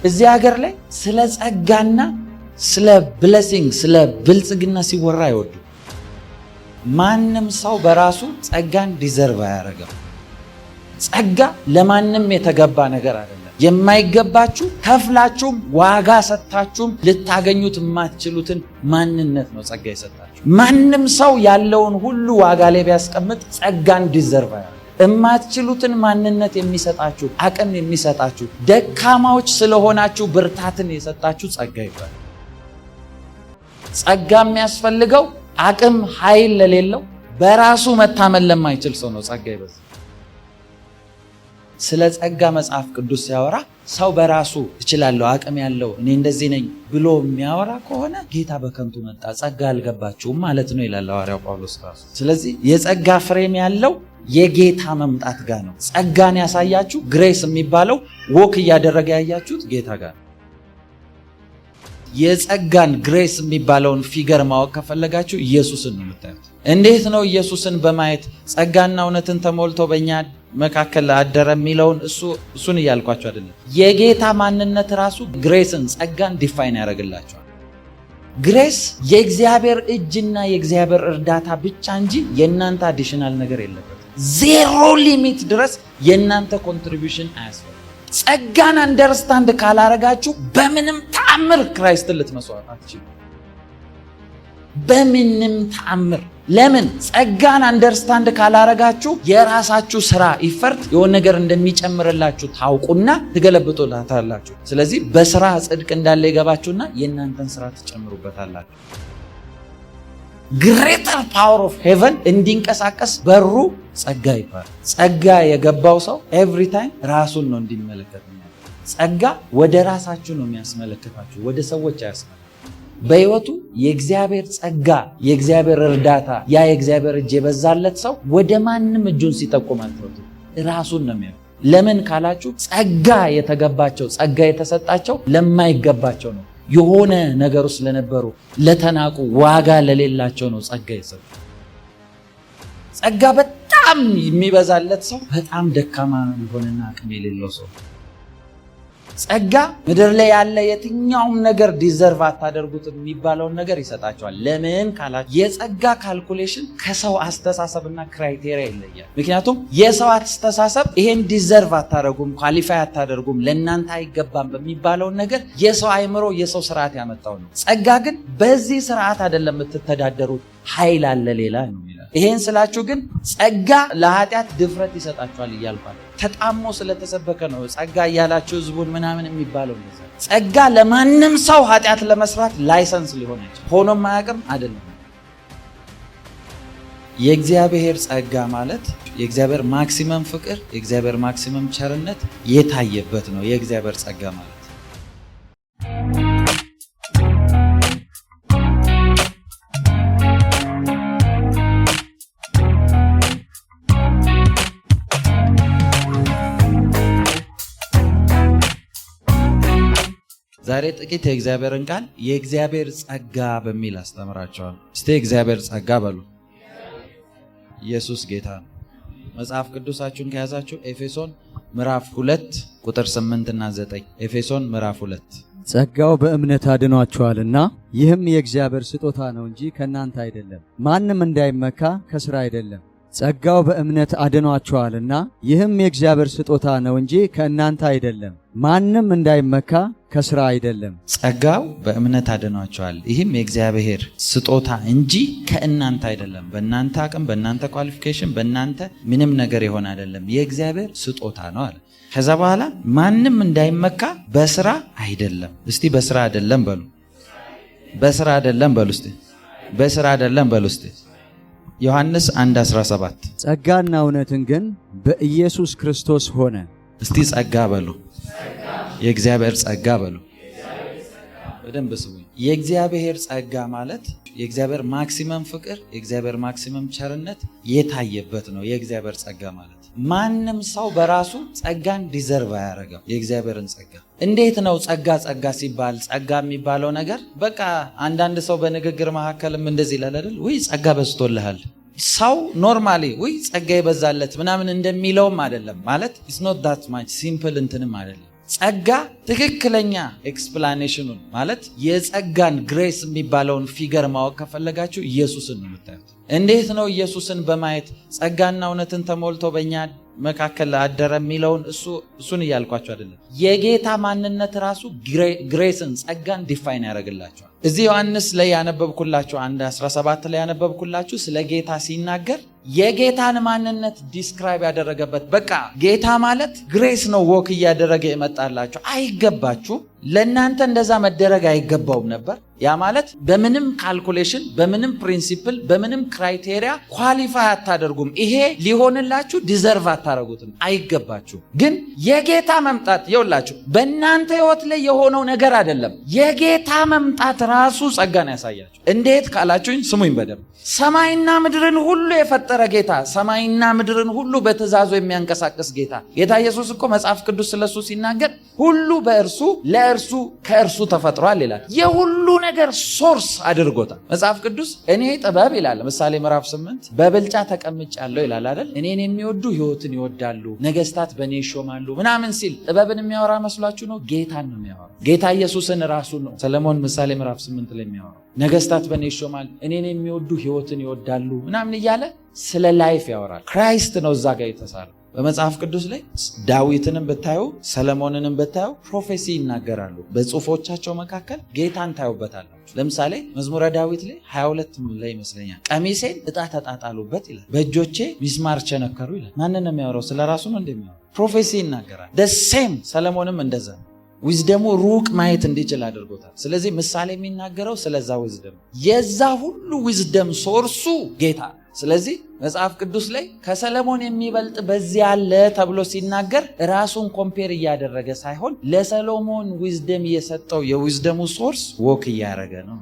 እዚህ ሀገር ላይ ስለ ጸጋና ስለ ብሌሲንግ ስለ ብልጽግና ሲወራ አይወዱ። ማንም ሰው በራሱ ጸጋን ዲዘርቭ አያደርግም። ጸጋ ለማንም የተገባ ነገር አይደለም። የማይገባችሁ ከፍላችሁም ዋጋ ሰጥታችሁም ልታገኙት የማትችሉትን ማንነት ነው ጸጋ የሰጣችሁ። ማንም ሰው ያለውን ሁሉ ዋጋ ላይ ቢያስቀምጥ ጸጋን ዲዘርቭ አያደርግም። የማትችሉትን ማንነት የሚሰጣችሁ አቅም የሚሰጣችሁ ደካማዎች ስለሆናችሁ ብርታትን የሰጣችሁ ጸጋ ይባላል። ጸጋ የሚያስፈልገው አቅም ኃይል ለሌለው በራሱ መታመን ለማይችል ሰው ነው ጸጋ ይበዛል። ስለ ጸጋ መጽሐፍ ቅዱስ ሲያወራ ሰው በራሱ እችላለሁ አቅም ያለው እኔ እንደዚህ ነኝ ብሎ የሚያወራ ከሆነ ጌታ በከንቱ መጣ፣ ጸጋ አልገባችሁም ማለት ነው ይላል ሐዋርያው ጳውሎስ ራሱ። ስለዚህ የጸጋ ፍሬም ያለው የጌታ መምጣት ጋር ነው። ጸጋን ያሳያችሁ ግሬስ የሚባለው ወክ እያደረገ ያያችሁት ጌታ ጋር ነው። የጸጋን ግሬስ የሚባለውን ፊገር ማወቅ ከፈለጋችሁ ኢየሱስን ነው የምታዩት። እንዴት ነው ኢየሱስን በማየት ጸጋና እውነትን ተሞልቶ በእኛ መካከል አደረ የሚለውን እሱን እያልኳቸው አይደለም። የጌታ ማንነት ራሱ ግሬስን ጸጋን ዲፋይን ያደርግላቸዋል። ግሬስ የእግዚአብሔር እጅና የእግዚአብሔር እርዳታ ብቻ እንጂ የእናንተ አዲሽናል ነገር የለበት። ዜሮ ሊሚት ድረስ የእናንተ ኮንትሪቢዩሽን አያስፈልግም። ጸጋን አንደርስታንድ ካላረጋችሁ በምንም ተአምር ክራይስትን ልትመስዋዕት አትችሉ። በምንም ተአምር። ለምን? ጸጋን አንደርስታንድ ካላረጋችሁ የራሳችሁ ስራ ይፈርት የሆነ ነገር እንደሚጨምርላችሁ ታውቁና ትገለብጡላታላችሁ። ስለዚህ በስራ ጽድቅ እንዳለ ይገባችሁና የእናንተን ስራ ትጨምሩበታላችሁ። ግሬተር ፓወር ኦፍ ሄቨን እንዲንቀሳቀስ በሩ ጸጋ ይባላል። ጸጋ የገባው ሰው ኤቭሪ ታይም ራሱን ነው እንዲመለከት ነው። ጸጋ ወደ ራሳችሁ ነው የሚያስመለክታችሁ፣ ወደ ሰዎች አያስመለክታችሁ። በህይወቱ የእግዚአብሔር ጸጋ የእግዚአብሔር እርዳታ ያ የእግዚአብሔር እጅ የበዛለት ሰው ወደ ማንም እጁን ሲጠቁም አትወጡ፣ ራሱን ነው የሚያው። ለምን ካላችሁ ጸጋ የተገባቸው ጸጋ የተሰጣቸው ለማይገባቸው ነው። የሆነ ነገሩ ስለነበሩ ለተናቁ ዋጋ ለሌላቸው ነው ጸጋ ይሰጥ። ጸጋ በጣም የሚበዛለት ሰው በጣም ደካማ የሆነና አቅም የሌለው ሰው። ጸጋ ምድር ላይ ያለ የትኛውም ነገር ዲዘርቭ አታደርጉት የሚባለውን ነገር ይሰጣቸዋል። ለምን ካላችሁ የጸጋ ካልኩሌሽን ከሰው አስተሳሰብና ክራይቴሪያ ይለያል። ምክንያቱም የሰው አስተሳሰብ ይሄን ዲዘርቭ አታደርጉም፣ ኳሊፋይ አታደርጉም፣ ለእናንተ አይገባም በሚባለውን ነገር የሰው አይምሮ የሰው ስርዓት ያመጣው ነው። ጸጋ ግን በዚህ ስርዓት አይደለም የምትተዳደሩት፣ ኃይል አለ ሌላ ነው ይላል። ይሄን ስላችሁ ግን ጸጋ ለኃጢአት ድፍረት ይሰጣችኋል እያልኳል። ተጣሞ ስለተሰበከ ነው ጸጋ እያላችሁ ህዝቡን ምናምን የሚባለው ነው። ጸጋ ለማንም ሰው ኃጢአት ለመስራት ላይሰንስ ሊሆን ይችላል፣ ሆኖም ማያውቅም አይደለም። የእግዚአብሔር ጸጋ ማለት የእግዚአብሔር ማክሲመም ፍቅር፣ የእግዚአብሔር ማክሲመም ቸርነት የታየበት ነው የእግዚአብሔር ጸጋ ማለት። ዛሬ ጥቂት የእግዚአብሔርን ቃል የእግዚአብሔር ጸጋ በሚል አስተምራቸዋል። እስቲ የእግዚአብሔር ጸጋ በሉ። ኢየሱስ ጌታ ነው። መጽሐፍ ቅዱሳችሁን ከያዛችሁ ኤፌሶን ምዕራፍ 2 ቁጥር 8 እና 9። ኤፌሶን ምዕራፍ 2 ጸጋው በእምነት አድኗችኋልና ይህም የእግዚአብሔር ስጦታ ነው እንጂ ከእናንተ አይደለም፣ ማንም እንዳይመካ ከሥራ አይደለም። ጸጋው በእምነት አድኗችኋልና ይህም የእግዚአብሔር ስጦታ ነው እንጂ ከእናንተ አይደለም፣ ማንም እንዳይመካ ከሥራ አይደለም። ጸጋው በእምነት አድኗችኋል፣ ይህም የእግዚአብሔር ስጦታ እንጂ ከእናንተ አይደለም። በእናንተ አቅም፣ በእናንተ ኳሊፊኬሽን፣ በእናንተ ምንም ነገር የሆነ አይደለም፣ የእግዚአብሔር ስጦታ ነው አለ። ከዛ በኋላ ማንም እንዳይመካ በሥራ አይደለም። እስቲ በሥራ አይደለም በሉ። በሥራ አይደለም በሉ። እስቲ በሥራ አይደለም በሉ። እስቲ ዮሐንስ 1:17 ጸጋና እውነትን ግን በኢየሱስ ክርስቶስ ሆነ። እስቲ ጸጋ በሉ። የእግዚአብሔር ጸጋ በሉ። በደንብ ስሙኝ። የእግዚአብሔር ጸጋ ማለት የእግዚአብሔር ማክሲመም ፍቅር፣ የእግዚአብሔር ማክሲመም ቸርነት የታየበት ነው የእግዚአብሔር ጸጋ ማለት። ማንም ሰው በራሱ ጸጋን ዲዘርቭ አያደርግም። የእግዚአብሔርን ጸጋ እንዴት ነው ጸጋ ሲባል ጸጋ የሚባለው ነገር በቃ አንዳንድ ሰው በንግግር መካከልም እንደዚህ ይላል አይደል? ወይ ጸጋ በዝቶልሃል። ሰው ኖርማሊ ወይ ጸጋ ይበዛለት ምናምን እንደሚለውም አይደለም ማለት it's not that much simple እንትንም አይደለም። ጸጋ ትክክለኛ ኤክስፕላኔሽኑን ማለት የጸጋን ግሬስ የሚባለውን ፊገር ማወቅ ከፈለጋችሁ ኢየሱስን ነው የምታዩት። እንዴት ነው ኢየሱስን በማየት ጸጋና እውነትን ተሞልቶ በእኛ መካከል አደረ የሚለውን እሱን እያልኳቸው አይደለም። የጌታ ማንነት ራሱ ግሬስን ጸጋን ዲፋይን ያደርግላቸዋል። እዚህ ዮሐንስ ላይ ያነበብኩላችሁ 1:17 ላይ ያነበብኩላችሁ ስለ ጌታ ሲናገር የጌታን ማንነት ዲስክራይብ ያደረገበት በቃ ጌታ ማለት ግሬስ ነው ወክ እያደረገ የመጣላችሁ አይገባችሁ። ለእናንተ እንደዛ መደረግ አይገባውም ነበር። ያ ማለት በምንም ካልኩሌሽን፣ በምንም ፕሪንሲፕል፣ በምንም ክራይቴሪያ ኳሊፋይ አታደርጉም። ይሄ ሊሆንላችሁ ዲዘርቭ አታደርጉትም፣ አይገባችሁ። ግን የጌታ መምጣት ይኸውላችሁ በእናንተ ህይወት ላይ የሆነው ነገር አይደለም። የጌታ መምጣት ራሱ ጸጋን ያሳያችሁ። እንዴት ካላችሁኝ ስሙኝ በደንብ። ሰማይና ምድርን ሁሉ የፈጠረ ጌታ፣ ሰማይና ምድርን ሁሉ በትእዛዙ የሚያንቀሳቅስ ጌታ ኢየሱስ እኮ መጽሐፍ ቅዱስ ስለሱ ሲናገር ሁሉ በእርሱ ለእርሱ ከእርሱ ተፈጥሯል ይላል። የሁሉ ነገር ሶርስ አድርጎታል መጽሐፍ ቅዱስ። እኔ ጥበብ ይላል ምሳሌ ምዕራፍ 8 በብልጫ ተቀምጫለሁ ይላል አይደል? እኔን የሚወዱ ሕይወትን ይወዳሉ፣ ነገስታት በእኔ ይሾማሉ ምናምን ሲል ጥበብን የሚያወራ መስሏችሁ ነው? ጌታን ነው የሚያወራ። ጌታ ኢየሱስን ራሱ ነው ሰለሞን ምሳሌ ምዕራፍ 8 ላይ የሚያወራ። ነገስታት በእኔ ይሾማል፣ እኔን የሚወዱ ሕይወትን ይወዳሉ ምናምን እያለ ስለ ላይፍ ያወራል። ክራይስት ነው እዛ ጋር የተሳለ በመጽሐፍ ቅዱስ ላይ ዳዊትንም ብታዩ ሰለሞንንም ብታዩ ፕሮፌሲ ይናገራሉ። በጽሁፎቻቸው መካከል ጌታን ታዩበታላችሁ። ለምሳሌ መዝሙረ ዳዊት ላይ 22 ላይ ይመስለኛል ቀሚሴን ዕጣ ተጣጣሉበት ይላል፣ በእጆቼ ሚስማር ቸነከሩ ይላል። ማንን ነው የሚያወራው? ስለ ራሱ ነው እንደሚያወራው። ፕሮፌሲ ይናገራል። ደሴም ሰለሞንም እንደዛ ነው። ዊዝደሙ ሩቅ ማየት እንዲችል አድርጎታል። ስለዚህ ምሳሌ የሚናገረው ስለዛ ዊዝደም፣ የዛ ሁሉ ዊዝደም ሶርሱ ጌታ። ስለዚህ መጽሐፍ ቅዱስ ላይ ከሰለሞን የሚበልጥ በዚህ አለ ተብሎ ሲናገር ራሱን ኮምፔር እያደረገ ሳይሆን ለሰሎሞን ዊዝደም የሰጠው የዊዝደሙ ሶርስ ወክ እያደረገ ነው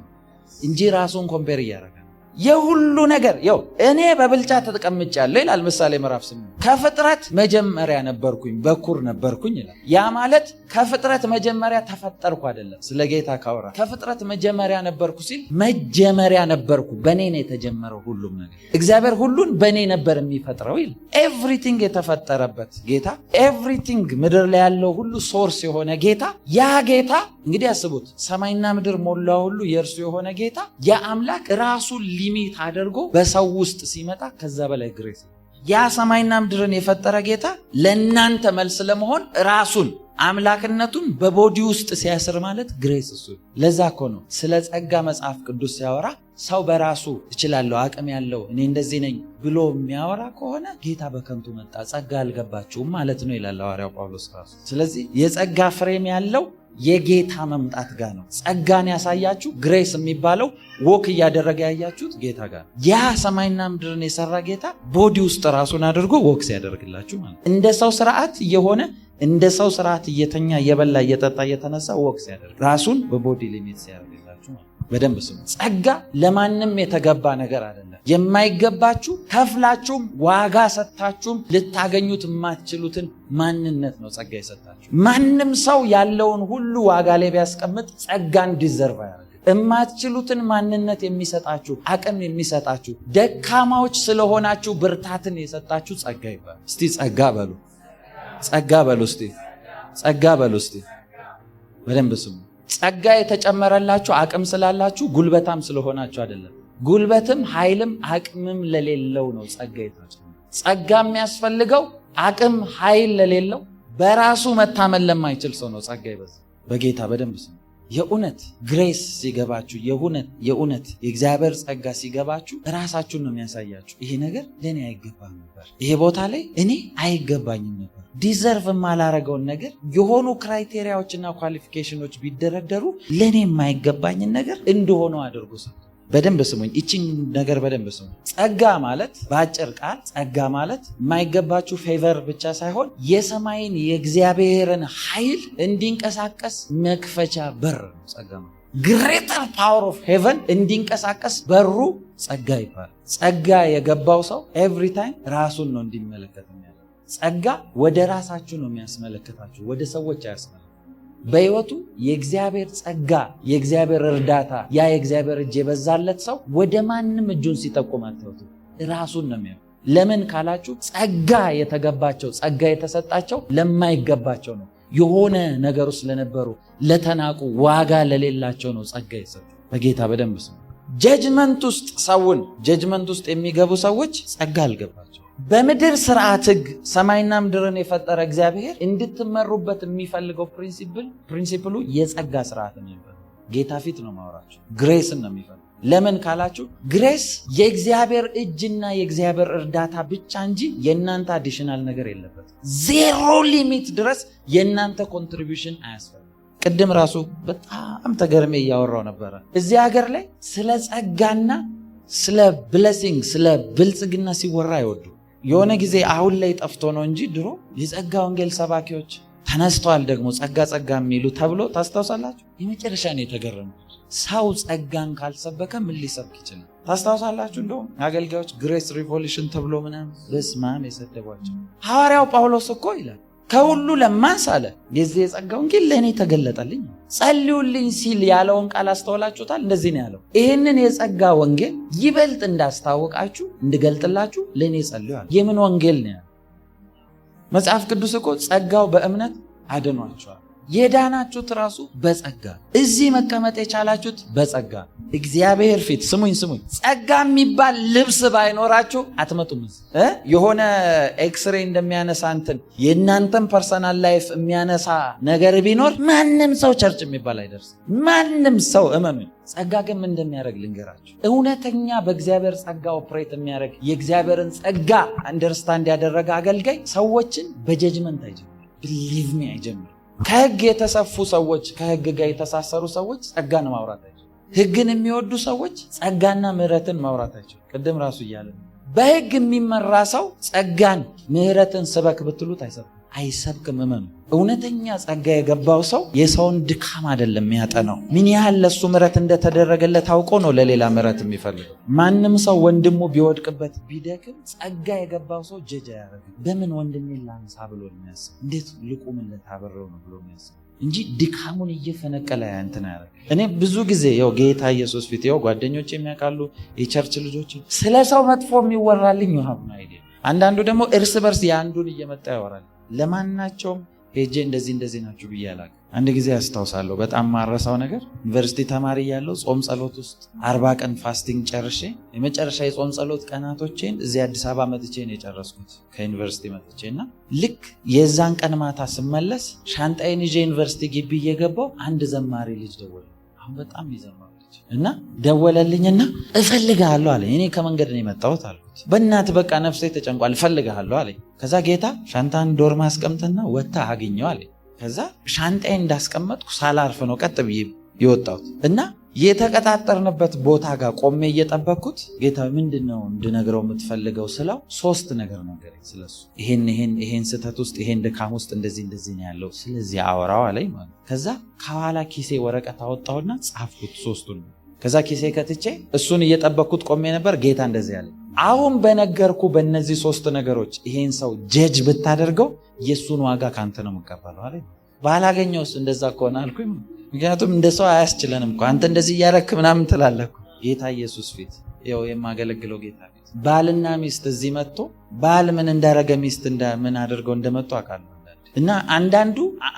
እንጂ ራሱን ኮምፔር እያደረገ ነው። የሁሉ ነገር ይኸው እኔ በብልጫ ተቀምጫለሁ ይላል ምሳሌ ምዕራፍ 8። ከፍጥረት መጀመሪያ ነበርኩኝ፣ በኩር ነበርኩኝ ይላል። ያ ማለት ከፍጥረት መጀመሪያ ተፈጠርኩ አይደለም። ስለ ጌታ ካወራ ከፍጥረት መጀመሪያ ነበርኩ ሲል መጀመሪያ ነበርኩ፣ በእኔ ነው የተጀመረው ሁሉም ነገር። እግዚአብሔር ሁሉን በእኔ ነበር የሚፈጥረው ይላል። ኤቭሪቲንግ የተፈጠረበት ጌታ፣ ኤቭሪቲንግ ምድር ላይ ያለው ሁሉ ሶርስ የሆነ ጌታ፣ ያ ጌታ እንግዲህ ያስቡት፣ ሰማይና ምድር ሞላ ሁሉ የእርሱ የሆነ ጌታ የአምላክ ራሱን ሊሚት አድርጎ በሰው ውስጥ ሲመጣ ከዛ በላይ ግሬስ። ያ ሰማይና ምድርን የፈጠረ ጌታ ለእናንተ መልስ ለመሆን ራሱን አምላክነቱን በቦዲ ውስጥ ሲያስር ማለት ግሬስ እሱ። ለዛ እኮ ነው ስለ ጸጋ መጽሐፍ ቅዱስ ሲያወራ ሰው በራሱ እችላለሁ አቅም ያለው እኔ እንደዚህ ነኝ ብሎ የሚያወራ ከሆነ ጌታ በከንቱ መጣ፣ ጸጋ አልገባችሁም ማለት ነው ይላል ሐዋርያው ጳውሎስ ራሱ። ስለዚህ የጸጋ ፍሬም ያለው የጌታ መምጣት ጋር ነው። ጸጋን ያሳያችሁ ግሬስ የሚባለው ወክ እያደረገ ያያችሁት ጌታ ጋር። ያ ሰማይና ምድርን የሰራ ጌታ ቦዲ ውስጥ ራሱን አድርጎ ወክ ሲያደርግላችሁ ማለት እንደ ሰው ስርዓት የሆነ እንደ ሰው ስርዓት እየተኛ እየበላ እየጠጣ እየተነሳ ወክ ሲያደርግ ራሱን በቦዲ ሊሚት ሲያደርግላችሁ ማለት። በደንብ ስሙ። ጸጋ ለማንም የተገባ ነገር አይደለም። የማይገባችሁ ከፍላችሁም ዋጋ ሰጥታችሁም ልታገኙት የማትችሉትን ማንነት ነው ጸጋ የሰጣችሁ። ማንም ሰው ያለውን ሁሉ ዋጋ ላይ ቢያስቀምጥ ጸጋን ዲዘርቭ ያደርጋል። የማትችሉትን ማንነት የሚሰጣችሁ አቅም የሚሰጣችሁ ደካማዎች ስለሆናችሁ ብርታትን የሰጣችሁ ጸጋ ይባላል። እስቲ ጸጋ በሉ፣ ጸጋ በሉ፣ እስቲ ጸጋ በሉ። እስቲ በደንብ ስሙ። ጸጋ የተጨመረላችሁ አቅም ስላላችሁ ጉልበታም ስለሆናችሁ አይደለም። ጉልበትም ኃይልም አቅምም ለሌለው ነው ጸጋ የተጨመረ። ጸጋ የሚያስፈልገው አቅም ኃይል ለሌለው በራሱ መታመን ለማይችል ሰው ነው ጸጋ ይበዛ። በጌታ በደንብ ስሙ። የእውነት ግሬስ ሲገባችሁ፣ የእውነት የእግዚአብሔር ጸጋ ሲገባችሁ ራሳችሁን ነው የሚያሳያችሁ። ይሄ ነገር ለእኔ አይገባም ነበር፣ ይሄ ቦታ ላይ እኔ አይገባኝም ነበር፣ ዲዘርቭ የማላረገውን ነገር የሆኑ ክራይቴሪያዎችና ኳሊፊኬሽኖች ቢደረደሩ ለእኔ የማይገባኝን ነገር እንደሆነው አድርጎ ሰው። በደንብ ስሙኝ፣ ይቺን ነገር በደንብ ስሙ። ጸጋ ማለት በአጭር ቃል ጸጋ ማለት የማይገባችሁ ፌቨር ብቻ ሳይሆን የሰማይን የእግዚአብሔርን ኃይል እንዲንቀሳቀስ መክፈቻ በር ነው። ጸጋ ማለት ግሬተር ፓወር ኦፍ ሄቨን እንዲንቀሳቀስ በሩ ጸጋ ይባላል። ጸጋ የገባው ሰው ኤቭሪ ታይም ራሱን ነው እንዲመለከት የሚያደርገው። ጸጋ ወደ ራሳችሁ ነው የሚያስመለከታችሁ፣ ወደ ሰዎች አያስመለክታችሁ። በሕይወቱ የእግዚአብሔር ጸጋ የእግዚአብሔር እርዳታ ያ የእግዚአብሔር እጅ የበዛለት ሰው ወደ ማንም እጁን ሲጠቁም አትወጡ፣ ራሱን ነው የሚያየው። ለምን ካላችሁ ጸጋ የተገባቸው ጸጋ የተሰጣቸው ለማይገባቸው ነው። የሆነ ነገር ውስጥ ለነበሩ ለተናቁ ዋጋ ለሌላቸው ነው ጸጋ የሰጠው። በጌታ በደንብ ስሙ። ጀጅመንት ውስጥ ሰውን ጀጅመንት ውስጥ የሚገቡ ሰዎች ጸጋ አልገባቸው። በምድር ስርዓት ሕግ ሰማይና ምድርን የፈጠረ እግዚአብሔር እንድትመሩበት የሚፈልገው ፕሪንሲፕሉ የጸጋ ስርዓት ነው። ጌታ ፊት ነው ማወራቸው። ግሬስን ነው የሚፈልገው። ለምን ካላችሁ ግሬስ የእግዚአብሔር እጅና የእግዚአብሔር እርዳታ ብቻ እንጂ የእናንተ አዲሽናል ነገር የለበት። ዜሮ ሊሚት ድረስ የእናንተ ኮንትሪቢዩሽን አያስፈልግም። ቅድም ራሱ በጣም ተገርሜ እያወራው ነበረ። እዚህ ሀገር ላይ ስለ ጸጋና ስለ ብሌሲንግ ስለ ብልጽግና ሲወራ አይወዱ። የሆነ ጊዜ አሁን ላይ ጠፍቶ ነው እንጂ ድሮ የጸጋ ወንጌል ሰባኪዎች ተነስተዋል። ደግሞ ጸጋ የሚሉ ተብሎ ታስታውሳላችሁ? የመጨረሻ ነው የተገረሙት። ሰው ጸጋን ካልሰበከ ምን ሊሰብክ ይችላል? ታስታውሳላችሁ? እንደውም አገልጋዮች ግሬስ ሪቮሉሽን ተብሎ ምናምን በስማም የሰደቧቸው። ሐዋርያው ጳውሎስ እኮ ይላል ከሁሉ ለማንስ አለ የዚህ የጸጋ ወንጌል ለእኔ ተገለጠልኝ፣ ጸልዩልኝ ሲል ያለውን ቃል አስተውላችሁታል? እንደዚህ ነው ያለው፣ ይህንን የጸጋ ወንጌል ይበልጥ እንዳስታወቃችሁ እንድገልጥላችሁ ለእኔ ጸልዩ አለ። የምን ወንጌል ነው ያለው? መጽሐፍ ቅዱስ እኮ ጸጋው በእምነት አድኗችኋል። የዳናችሁት ራሱ በጸጋ፣ እዚህ መቀመጥ የቻላችሁት በጸጋ እግዚአብሔር ፊት። ስሙኝ ጸጋ የሚባል ልብስ ባይኖራችሁ አትመጡም። የሆነ ኤክስሬ እንደሚያነሳ እንትን የእናንተን ፐርሰናል ላይፍ የሚያነሳ ነገር ቢኖር ማንም ሰው ቸርች የሚባል አይደርስም። ማንም ሰው እመኑኝ። ጸጋ ግን ምን እንደሚያደርግ ልንገራችሁ። እውነተኛ በእግዚአብሔር ጸጋ ኦፕሬት የሚያደርግ የእግዚአብሔርን ጸጋ አንደርስታንድ ያደረገ አገልጋይ ሰዎችን በጀጅመንት አይጀምር፣ ብሊቭ ሚ አይጀምር። ከህግ የተሰፉ ሰዎች፣ ከህግ ጋር የተሳሰሩ ሰዎች ጸጋን ማውራታቸው፣ ህግን የሚወዱ ሰዎች ጸጋና ምህረትን ማውራታቸው። ቅድም ራሱ እያለ በህግ የሚመራ ሰው ጸጋን ምህረትን ስበክ ብትሉት አይሰብክም። እመኑ። እውነተኛ ጸጋ የገባው ሰው የሰውን ድካም አይደለም የሚያጠናው፣ ምን ያህል ለሱ ምህረት እንደተደረገለት አውቆ ነው ለሌላ ምህረት የሚፈልገው። ማንም ሰው ወንድሙ ቢወድቅበት ቢደክም ጸጋ የገባው ሰው ጀጅ አያደርግም። በምን ወንድሜን ላንሳ ብሎ የሚያስብ፣ እንዴት ልቁምለት አብሬው ነው ብሎ የሚያስብ እንጂ ድካሙን እየፈነቀለ እንትን ያደርግ። እኔ ብዙ ጊዜ ያው ጌታ ኢየሱስ ፊት ያው ጓደኞች የሚያውቃሉ የቸርች ልጆች ስለ ሰው መጥፎ የሚወራልኝ ነው አይደል። አንዳንዱ ደግሞ እርስ በርስ የአንዱን እየመጣ ያወራል። ለማናቸውም ሄጄ እንደዚህ ናችሁ ብዬ አላውቅም። አንድ ጊዜ አስታውሳለሁ፣ በጣም ማረሳው ነገር ዩኒቨርሲቲ ተማሪ ያለው ጾም ጸሎት ውስጥ 40 ቀን ፋስቲንግ ጨርሼ የመጨረሻ የጾም ጸሎት ቀናቶቼን እዚህ አዲስ አበባ መጥቼ ነው የጨረስኩት ከዩኒቨርሲቲ መጥቼና ልክ የዛን ቀን ማታ ስመለስ ሻንጣዬን ይዤ ዩኒቨርሲቲ ግቢ እየገባው አንድ ዘማሪ ልጅ ደወለ። አሁን በጣም ይዘማል እና ደወለልኝና እፈልግሃለሁ አለኝ። እኔ ከመንገድ ነው የመጣሁት አልኩት። በእናት በቃ ነፍሴ ተጨንቋል እፈልግሃለሁ አለኝ። ከዛ ጌታ ሻንጣን ዶርማ አስቀምጥና ወጣ አገኘው አለኝ። ከዛ ሻንጣዬን እንዳስቀመጥኩ ሳላርፍ ነው ቀጥ ብዬ የወጣሁት እና የተቀጣጠርንበት ቦታ ጋር ቆሜ እየጠበቅኩት ጌታ ምንድነው እንድነግረው የምትፈልገው ስለው 3 ነገር ነገረኝ ስለሱ። ይሄን ስህተት ውስጥ ይሄን ድካም ውስጥ እንደዚህ ነው ያለው፣ ስለዚህ አወራው አለኝ ማለት። ከዛ ከኋላ ኪሴ ወረቀት አወጣሁና ጻፍኩት 3ቱን። ከዛ ኪሴ ከትቼ እሱን እየጠበቅኩት ቆሜ ነበር። ጌታ እንደዚህ አለኝ፣ አሁን በነገርኩ በእነዚህ 3 ነገሮች ይሄን ሰው ጀጅ ብታደርገው የሱን ዋጋ ካንተ ነው የምቀበለው አለኝ። ባላገኘውስ እንደዛ ከሆነ አልኩኝ። ምክንያቱም እንደ ሰው አያስችለንም እኮ አንተ እንደዚህ እያረክ ምናምን ትላለህ። ጌታ ኢየሱስ ፊት ያው የማገለግለው ጌታ ፊት ባልና ሚስት እዚህ መጥቶ ባል ምን እንዳረገ ሚስት ምን አድርገው እንደመጡ አውቃለሁ። እና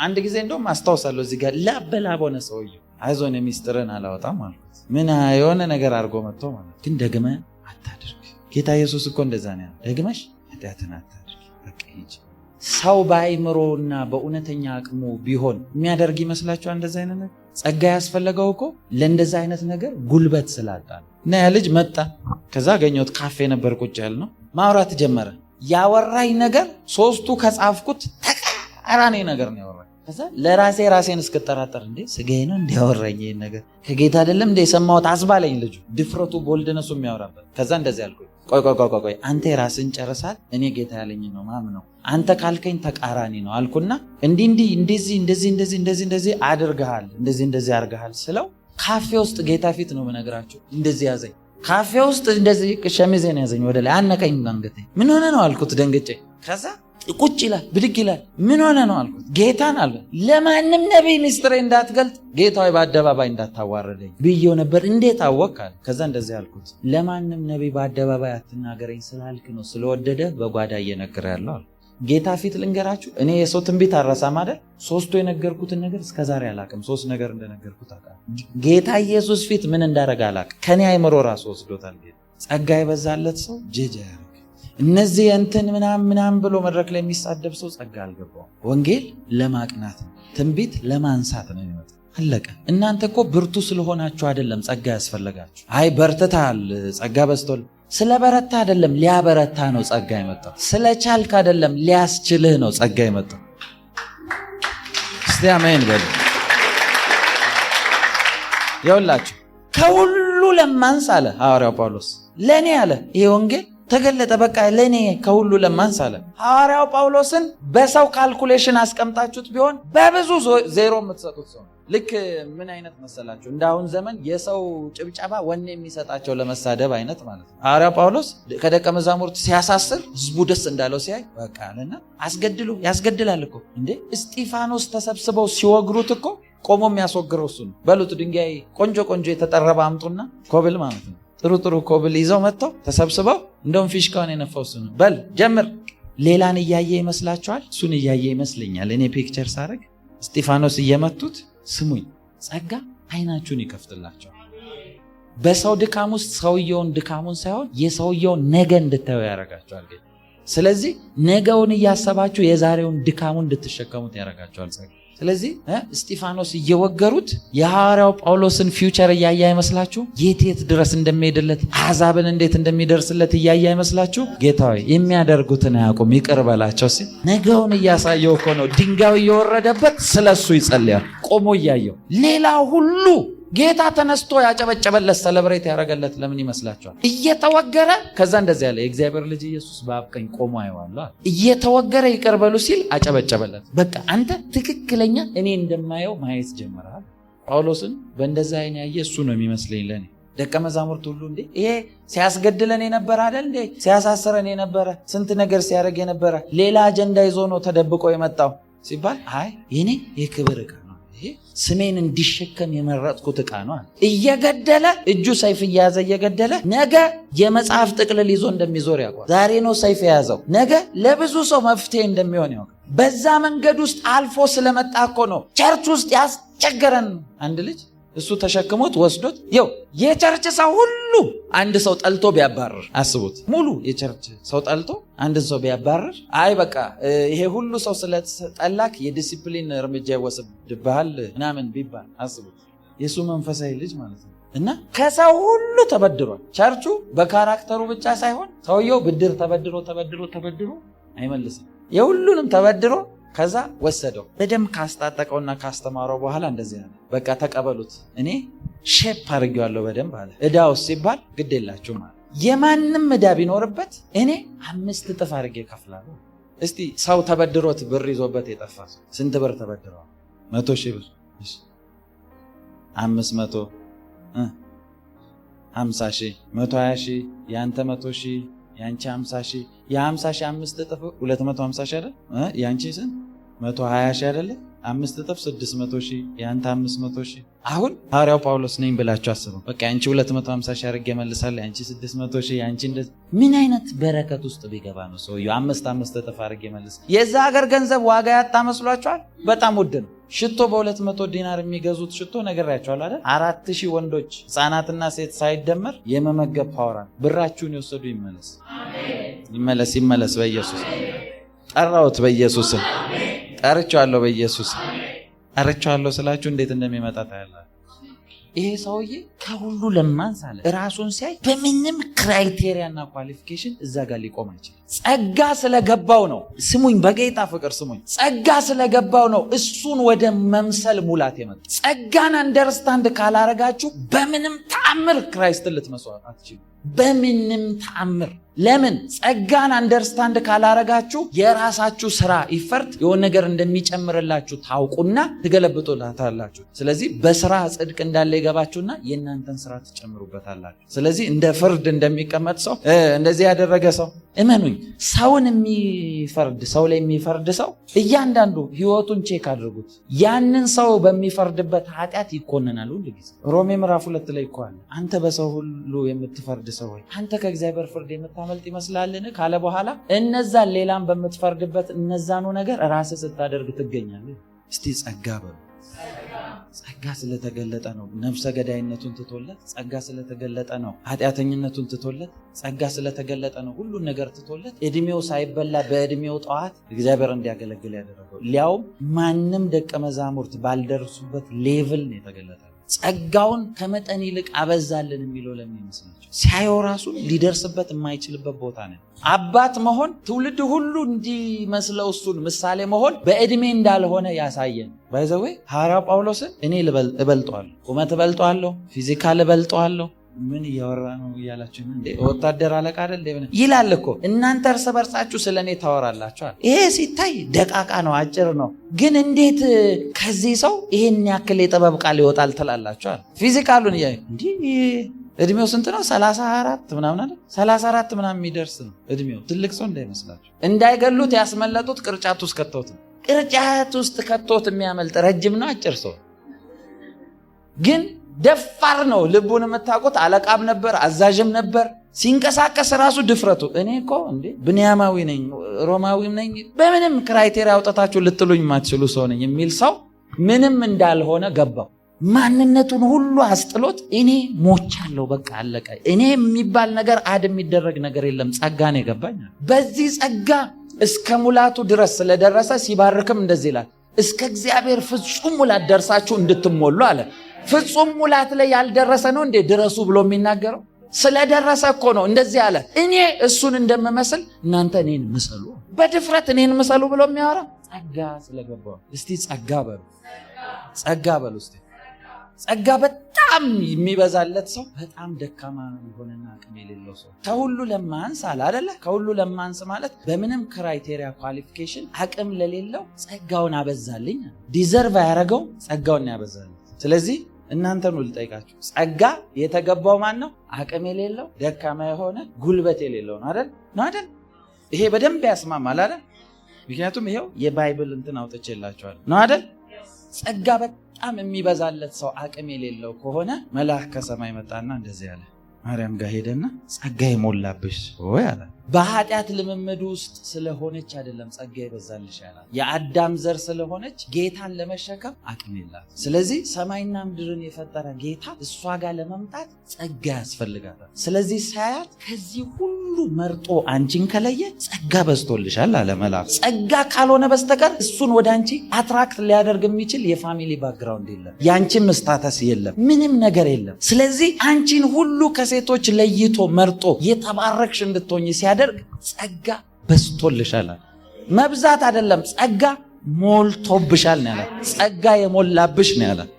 አንድ ጊዜ እንደውም አስታውሳለሁ እዚህ ጋር ላበላብ ሆነ ሰውየው፣ አይዞን ሚስጥርን አላወጣም አልኩት። ምን የሆነ ነገር አድርጎ መጥቶ ማለት ግን ደግመህ አታድርግ። ጌታ ኢየሱስ እኮ እንደዛ ነው ያለው፣ ደግመሽ ኃጢአትን አታድርግ፣ በቃ ሂጂ። ሰው በአይምሮና በእውነተኛ አቅሙ ቢሆን የሚያደርግ ይመስላችኋል? እንደዛ አይነት ነገር ጸጋ ያስፈለገው እኮ ለእንደዛ አይነት ነገር ጉልበት ስላጣ ነው። እና ያ ልጅ መጣ። ከዛ አገኘሁት፣ ካፌ ነበር ቁጭ ያልነው፣ ማውራት ጀመረ። ያወራኝ ነገር 3ቱ ከጻፍኩት ተቃራኒ ነገር ነው ያወራኝ። ከዛ ራሴን እስክጠራጠር እንዴ ስጋዬ ነው እንዲያወራኝ ይሄን ነገር ከጌታ አይደለም እንደ የሰማሁት አስባለኝ ልጁ፣ ድፍረቱ ቦልድነሱ የሚያወራበት። ከዛ እንደዚህ አልኩኝ፣ ቆይ አንተ ራስን ጨርሳል፣ እኔ ጌታ ያለኝ ነው ማምነው፣ አንተ ካልከኝ ተቃራኒ ነው አልኩና እንደዚህ አድርገሃል፣ እንደዚህ አድርገሃል ስለው ካፌ ውስጥ ጌታ ፊት ነው የምነግራችሁ፣ እንደዚህ ያዘኝ። ካፌ ውስጥ እንደዚህ ሸሚዜን ያዘኝ፣ ወደ ላይ አነቀኝ አንገቴ። ምን ሆነ ነው አልኩት ደንግጬ። ከዛ ቁጭ ይላል፣ ብድግ ይላል። ምን ሆነ ነው አልኩት። ጌታን አለ ለማንም ነቢይ ሚስጥሬ እንዳትገልጥ ጌታዬ በአደባባይ እንዳታዋረደኝ ብዬው ነበር። እንዴት አወቅ አለ። ከዛ እንደዚህ አልኩት፣ ለማንም ነቢይ በአደባባይ አትናገረኝ ስላልክ ነው፣ ስለወደደ በጓዳ እየነገረ ያለው አልኩት። ጌታ ፊት ልንገራችሁ፣ እኔ የሰው ትንቢት አልረሳም አይደል? 3 የነገርኩትን ነገር እስከዛሬ አላቅም። 3 ነገር እንደነገርኩት አውቃለሁ። ጌታ ኢየሱስ ፊት ምን እንዳረጋ አላቅም። ከኔ አይምሮ ራሱ ወስዶታል ጌታ። ጸጋ የበዛለት ሰው ጄጄ ያደርግ። እነዚህ እንትን ምናምን ብሎ መድረክ ላይ የሚሳደብ ሰው ጸጋ አልገባውም። ወንጌል ለማቅናት ነው፣ ትንቢት ለማንሳት ነው የሚመጣው። አለቀ። እናንተ እኮ ብርቱ ስለሆናችሁ አይደለም ጸጋ ያስፈልጋችሁ። አይ በርትታል ጸጋ በዝቶል ስለ በረታ አይደለም፣ ሊያበረታ ነው ጸጋ የመጣው። ስለ ቻልክ አይደለም፣ ሊያስችልህ ነው ጸጋ የመጣው። እስቲ አሜን በሉ። ይኸውላችሁ ከሁሉ ለማንስ አለ ሐዋርያው ጳውሎስ። ለኔ አለ ይሄ ወንጌል ተገለጠ። በቃ ለኔ ከሁሉ ለማንስ አለ። ሐዋርያው ጳውሎስን በሰው ካልኩሌሽን አስቀምጣችሁት ቢሆን በብዙ ዜሮ የምትሰጡት ሰው። ልክ ምን አይነት መሰላችሁ? እንዳሁን ዘመን የሰው ጭብጨባ ወኔ የሚሰጣቸው ለመሳደብ አይነት ማለት ነው። ሐዋርያው ጳውሎስ ከደቀ መዛሙርት ሲያሳስር ህዝቡ ደስ እንዳለው ሲያይ በቃ አለና አስገድሉ። ያስገድላል እኮ እንዴ! እስጢፋኖስ ተሰብስበው ሲወግሩት እኮ ቆሞ የሚያስወግረው እሱ ነው። በሉት ድንጋይ ቆንጆ የተጠረበ አምጡና ኮብል ማለት ነው። ጥሩ ኮብል ይዘው መጥተው ተሰብስበው እንደውም ፊሽካውን የነፋው እሱ ነው። በል ጀምር። ሌላን እያየ ይመስላችኋል? እሱን እያየ ይመስለኛል እኔ ፒክቸር ሳደርግ። እስጢፋኖስ እየመቱት ስሙኝ፣ ጸጋ አይናችሁን ይከፍትላቸዋል። በሰው ድካም ውስጥ ሰውየውን ድካሙን ሳይሆን የሰውየውን ነገ እንድታዩ ያደርጋቸዋል። ስለዚህ ነገውን እያሰባችሁ የዛሬውን ድካሙን እንድትሸከሙት ያደርጋቸዋል ጸጋ። ስለዚህ እስጢፋኖስ እየወገሩት የሐዋርያው ጳውሎስን ፊውቸር እያየ አይመስላችሁ? የት ድረስ እንደሚሄድለት አሕዛብን እንዴት እንደሚደርስለት እያየ አይመስላችሁ? ጌታ ሆይ የሚያደርጉትን አያውቁም ይቅር በላቸው ሲል ነገውን እያሳየው እኮ ነው። ድንጋዩ እየወረደበት ስለሱ ይጸልያል ቆሞ እያየው። ሌላ ሁሉ ጌታ ተነስቶ ያጨበጨበለት ሰለብሬት ያደረገለት ለምን ይመስላችኋል? እየተወገረ ከዛ እንደዚህ ያለ የእግዚአብሔር ልጅ ኢየሱስ በአብ ቀኝ ቆሞ አየዋለሁ። እየተወገረ ይቅር በሉ ሲል አጨበጨበለት። በቃ አንተ ትክክለኛ እኔ እንደማየው ማየት ጀምረሃል። ጳውሎስን በእንደዛ አይን ያየ እሱ ነው የሚመስለኝ ለኔ። ደቀ መዛሙርት ሁሉ እንዴ ይሄ ሲያስገድለን የነበረ አይደል እንዴ? ሲያሳስረን የነበረ ስንት ነገር ሲያደርግ የነበረ ሌላ አጀንዳ ይዞ ነው ተደብቆ የመጣው ሲባል አይ የኔ የክብር ዕቃ ስሜን እንዲሸከም የመረጥኩት ዕቃ ነው። እየገደለ እጁ ሰይፍ እየያዘ እየገደለ ነገ የመጽሐፍ ጥቅልል ይዞ እንደሚዞር ያውቃል። ዛሬ ነው ሰይፍ የያዘው፣ ነገ ለብዙ ሰው መፍትሄ እንደሚሆን ያውቃል። በዛ መንገድ ውስጥ አልፎ ስለመጣ እኮ ነው ቸርች ውስጥ ያስቸገረን። አንድ ልጅ እሱ ተሸክሞት ወስዶት ይው የቸርች ሰው ሁሉ አንድ ሰው ጠልቶ ቢያባረር አስቡት። ሙሉ የቸርች ሰው ጠልቶ አንድ ሰው ቢያባረር አይ በቃ ይሄ ሁሉ ሰው ስለጠላክ የዲሲፕሊን እርምጃ ይወሰድብሃል ምናምን ቢባል አስቡት። የሱ መንፈሳዊ ልጅ ማለት ነው። እና ከሰው ሁሉ ተበድሯል። ቸርቹ በካራክተሩ ብቻ ሳይሆን ሰውየው ብድር ተበድሮ አይመልስም። የሁሉንም ተበድሮ ከዛ ወሰደው። በደንብ ካስታጠቀውና ካስተማረው በኋላ እንደዚህ አለ፣ በቃ ተቀበሉት፣ እኔ ሼፕ አድርጌዋለሁ በደንብ አለ። ዕዳውስ ሲባል ግድ የላችሁም አለ። የማንም ዕዳ ቢኖርበት እኔ 5 እጥፍ አድርጌ እከፍላለሁ። እስቲ ሰው ተበድሮት ብር ይዞበት የጠፋ ሰው ስንት ብር ተበድረዋል? 100,000 ብር፣ 500፣ 50,000፣ 120,000፣ ያንተ 100,000፣ ያንቺ 50,000፣ የ50,000 5 እጥፍ 250,000 አይደል? ያንቺ ስንት 120,000 አይደለ? 5 እጥፍ 600,000፣ ያንተ 500,000። አሁን ሐዋርያው ጳውሎስ ነኝ ብላችሁ አስቡ። በቃ ያንቺ 250,000 አድርጌ እመልሳለሁ፣ ያንቺ 600,000፣ ያንቺ እንደዚህ። ምን አይነት በረከት ውስጥ ቢገባ ነው ሰውየው 5 እጥፍ አድርጌ መልስ? የዛ ሀገር ገንዘብ ዋጋ ያጣ መስሏችኋል? በጣም ውድ ነው። ሽቶ በ200 ዲናር የሚገዙት ሽቶ ነግሬያችኋል አይደል? 4,000 ወንዶች ሕፃናትና ሴት ሳይደመር የመመገብ ፓወራን። ብራችሁን የወሰዱ ይመለስ፣ ይመለስ በኢየሱስ ጠራሁት፣ በኢየሱስ ጠርቻለሁ፣ በኢየሱስ ጠርቻለሁ ስላችሁ እንዴት እንደሚመጣ ታያላችሁ። ይሄ ሰውዬ ከሁሉ ለማንስ አለ። ራሱን ሲያይ በምንም ክራይቴሪያና ኳሊፊኬሽን እዛ ጋር ሊቆም አይችልም። ጸጋ ስለገባው ነው። ስሙኝ፣ በጌታ ፍቅር ስሙኝ። ጸጋ ስለገባው ነው እሱን ወደ መምሰል ሙላት የመጣ። ጸጋን አንደርስታንድ ካላረጋችሁ በምንም ተአምር ክራይስትን ልትመስዋዕት አትችሉ። በምንም ተአምር። ለምን? ጸጋን አንደርስታንድ ካላረጋችሁ የራሳችሁ ስራ ይፈርት የሆነ ነገር እንደሚጨምርላችሁ ታውቁና ትገለብጡላታላችሁ። ስለዚህ በስራ ጽድቅ እንዳለ ይገባችሁና የእናንተን ስራ ትጨምሩበታላችሁ። ስለዚህ እንደ ፍርድ እንደሚቀመጥ ሰው እንደዚህ ያደረገ ሰው እመኑኝ፣ ሰውን የሚፈርድ ሰው ላይ የሚፈርድ ሰው እያንዳንዱ ህይወቱን ቼክ አድርጉት። ያንን ሰው በሚፈርድበት ኃጢአት ይኮነናል ሁሉ ጊዜ። ሮሜ ምዕራፍ 2 ላይ እኮ አለ አንተ በሰው ሁሉ የምትፈርድ ሰው ሆይ አንተ ከእግዚአብሔር ፍርድ የምታመልጥ ይመስላልን ካለ በኋላ እነዛን ሌላም በምትፈርድበት እነዛኑ ነገር ራስህ ስታደርግ ትገኛለህ። እስቲ ጸጋ በሉ። ጸጋ ስለተገለጠ ነው ነፍሰ ገዳይነቱን ትቶለት፣ ጸጋ ስለተገለጠ ነው ኃጢአተኝነቱን ትቶለት፣ ጸጋ ስለተገለጠ ነው ሁሉን ነገር ትቶለት እድሜው ሳይበላ በእድሜው ጠዋት እግዚአብሔር እንዲያገለግል ያደረገው። ሊያውም ማንም ደቀ መዛሙርት ባልደረሱበት ሌቭል ነው የተገለጠ። ጸጋውን ከመጠን ይልቅ አበዛልን የሚለው ለምን ይመስላችሁ? ሲያየው ራሱን ሊደርስበት የማይችልበት ቦታ ነው። አባት መሆን ትውልድ ሁሉ እንዲመስለው እሱን ምሳሌ መሆን በእድሜ እንዳልሆነ ያሳየን። ባይዘዌ ሐዋርያው ጳውሎስን እኔ እበልጠዋለሁ፣ ቁመት እበልጠዋለሁ፣ ፊዚካል እበልጠዋለሁ። ምን እያወራ ነው እያላችሁ እንዴ? ወታደር አለቃ አይደል ይላል እኮ። እናንተ እርስ በርሳችሁ ስለኔ ታወራላችሁ። ይሄ ሲታይ ደቃቃ ነው፣ አጭር ነው። ግን እንዴት ከዚህ ሰው ይሄን ያክል የጥበብ ቃል ይወጣል ትላላችሁ? ፊዚካሉን እያዩ እንዲህ እድሜው ስንት ነው? 34 ምናምን አይደል? 34 ምናምን የሚደርስ ነው እድሜው። ትልቅ ሰው እንዳይመስላችሁ። እንዳይገሉት ያስመለጡት ቅርጫት ውስጥ ከተውት ነው። ቅርጫት ውስጥ ከቶት የሚያመልጥ ረጅም ነው አጭር ሰው ግን ደፋር ነው። ልቡን የምታውቁት አለቃም ነበር አዛዥም ነበር። ሲንቀሳቀስ ራሱ ድፍረቱ እኔ እኮ እንዴ ብንያማዊ ነኝ ሮማዊም ነኝ በምንም ክራይቴሪያ አውጣታችሁ ልትሉኝ ማትችሉ ሰው ነኝ የሚል ሰው ምንም እንዳልሆነ ገባው። ማንነቱን ሁሉ አስጥሎት እኔ ሞቻለሁ በቃ አለቀ። እኔ የሚባል ነገር የሚደረግ ነገር የለም። ጸጋ ነው የገባኝ። በዚህ ጸጋ እስከ ሙላቱ ድረስ ስለደረሰ ሲባርክም እንደዚህ ይላል፣ እስከ እግዚአብሔር ፍጹም ሙላት ደርሳችሁ እንድትሞሉ አለ። ፍጹም ሙላት ላይ ያልደረሰ ነው እንዴ ድረሱ ብሎ የሚናገረው? ስለደረሰ እኮ ነው እንደዚህ አለ። እኔ እሱን እንደምመስል እናንተ እኔን ምሰሉ፣ በድፍረት እኔን ምሰሉ ብሎ የሚያወራ ጸጋ ስለገባው። እስቲ ጸጋ በሉ፣ ጸጋ በሉ እስቲ። ጸጋ በጣም የሚበዛለት ሰው በጣም ደካማ የሆነና አቅም የሌለው ሰው። ከሁሉ ለማንስ አለ አይደለ? ከሁሉ ለማንስ ማለት በምንም ክራይቴሪያ ኳሊፊኬሽን አቅም ለሌለው ጸጋውን አበዛልኝ። ዲዘርቭ ያደረገው ጸጋውን ያበዛልኝ። ስለዚህ እናንተን ልጠይቃችሁ፣ ጸጋ የተገባው ማን ነው? አቅም የሌለው ደካማ የሆነ ጉልበት የሌለው ነው አይደል? ነው አይደል? ይሄ በደንብ ያስማማል አይደል? ምክንያቱም ይሄው የባይብል እንትን አውጥቼላችኋለሁ ነው አይደል? ጸጋ በጣም የሚበዛለት ሰው አቅም የሌለው ከሆነ መልአክ ከሰማይ መጣና እንደዚህ አለ። ማርያም ጋር ሄደና ጸጋ የሞላብሽ ሆይ አለ። በኃጢአት ልምምድ ውስጥ ስለሆነች አይደለም ጸጋ ይበዛልሽ ያላት፣ የአዳም ዘር ስለሆነች ጌታን ለመሸከም አቅም የላት። ስለዚህ ሰማይና ምድርን የፈጠረ ጌታ እሷ ጋር ለመምጣት ጸጋ ያስፈልጋታል። ስለዚህ ሳያት ከዚህ ሁሉ መርጦ አንቺን ከለየ ጸጋ በዝቶልሻል አለ መልአክ። ጸጋ ካልሆነ በስተቀር እሱን ወደ አንቺ አትራክት ሊያደርግ የሚችል የፋሚሊ ባክግራውንድ የለም፣ ያንቺም ስታተስ የለም፣ ምንም ነገር የለም። ስለዚህ አንቺን ሁሉ ከሴቶች ለይቶ መርጦ የተባረክሽ እንድትሆኝ ሲያደርግ ጸጋ በዝቶልሻል። መብዛት አይደለም፣ ጸጋ ሞልቶብሻል ነው ያላት። ጸጋ የሞላብሽ ነው ያላት።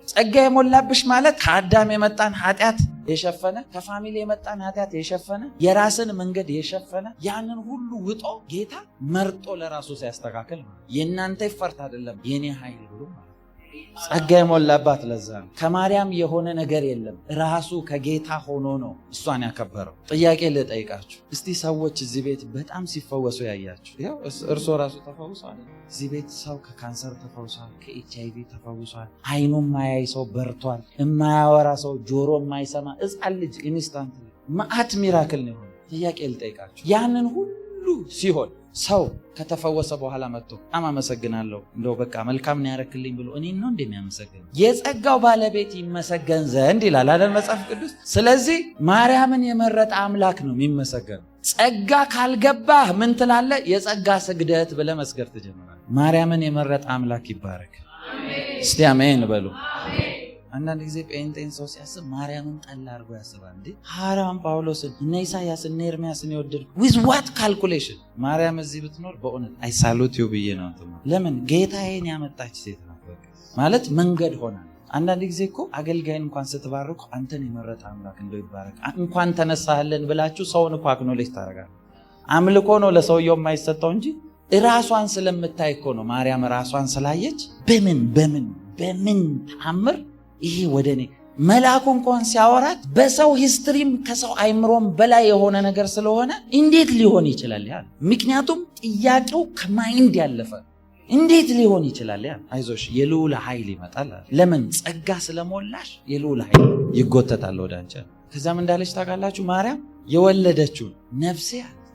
ጸጋ የሞላብሽ ማለት ከአዳም የመጣን ኃጢአት የሸፈነ፣ ከፋሚሊ የመጣን ኃጢአት የሸፈነ፣ የራስን መንገድ የሸፈነ፣ ያንን ሁሉ ውጦ ጌታ መርጦ ለራሱ ሲያስተካከል የእናንተ ይፈርት አይደለም የኔ ኃይል ብሎ ማለት ጸጋ የሞላባት። ለዛ ነው ከማርያም የሆነ ነገር የለም፣ ራሱ ከጌታ ሆኖ ነው እሷን ያከበረው። ጥያቄ ልጠይቃችሁ እስቲ፣ ሰዎች እዚህ ቤት በጣም ሲፈወሱ ያያችሁ? ይኸው እርሶ ራሱ ተፈውሷል። እዚህ ቤት ሰው ከካንሰር ተፈውሷል፣ ከኤችአይቪ ተፈውሷል፣ አይኑ የማያይ ሰው በርቷል፣ የማያወራ ሰው፣ ጆሮ የማይሰማ ሕፃን ልጅ ኢንስታንት መዓት ሚራክል ነው የሆነ። ጥያቄ ልጠይቃችሁ፣ ያንን ሁሉ ሲሆን ሰው ከተፈወሰ በኋላ መጥቶ በጣም አመሰግናለሁ እንደው በቃ መልካም ነው ያረክልኝ ብሎ እኔን ነው እንደሚያመሰግን? የጸጋው ባለቤት ይመሰገን ዘንድ ይላል አይደል መጽሐፍ ቅዱስ። ስለዚህ ማርያምን የመረጠ አምላክ ነው የሚመሰገነው። ጸጋ ካልገባህ ምን ትላለህ? የጸጋ ስግደት ብለህ መስገድ ትጀምራለህ። ማርያምን የመረጠ አምላክ ይባረክ። እስቲ አሜን በሉ። አንዳንድ ጊዜ ጴንጤን ሰው ሲያስብ ማርያምን ጠላ አድርጎ ያስባል። እንዴ ሐዋርያውን ጳውሎስን እነ ኢሳያስን እነ ኤርሚያስን የወደድኩ ዊዝ ዋት ካልኩሌሽን ማርያም እዚህ ብትኖር በእውነት አይ ሳሉት ዩ ብዬ ነው። ለምን ጌታዬን ያመጣች ሴት ናት ማለት መንገድ ሆና። አንዳንድ ጊዜ እኮ አገልጋይን እንኳን ስትባርኩ አንተን የመረጠ አምላክ እንደው ይባረክ እንኳን ተነሳህልን ብላችሁ ሰውን እኮ አክኖሌጅ ታደርጋለህ። አምልኮ ነው ለሰውየው የማይሰጠው እንጂ ራሷን ስለምታይ እኮ ነው። ማርያም ራሷን ስላየች በምን ተአምር ይሄ ወደ እኔ መልአኩ እንኳን ሲያወራት በሰው ሂስትሪም ከሰው አይምሮም በላይ የሆነ ነገር ስለሆነ እንዴት ሊሆን ይችላል ያ? ምክንያቱም ጥያቄው ከማይንድ ያለፈ እንዴት ሊሆን ይችላል ያ? አይዞሽ የልዑል ኃይል ይመጣል። ለምን? ጸጋ ስለሞላሽ የልዑል ኃይል ይጎተታል ወደ አንቺ። ከዛም እንዳለች ታውቃላችሁ ማርያም የወለደችውን ነፍሴ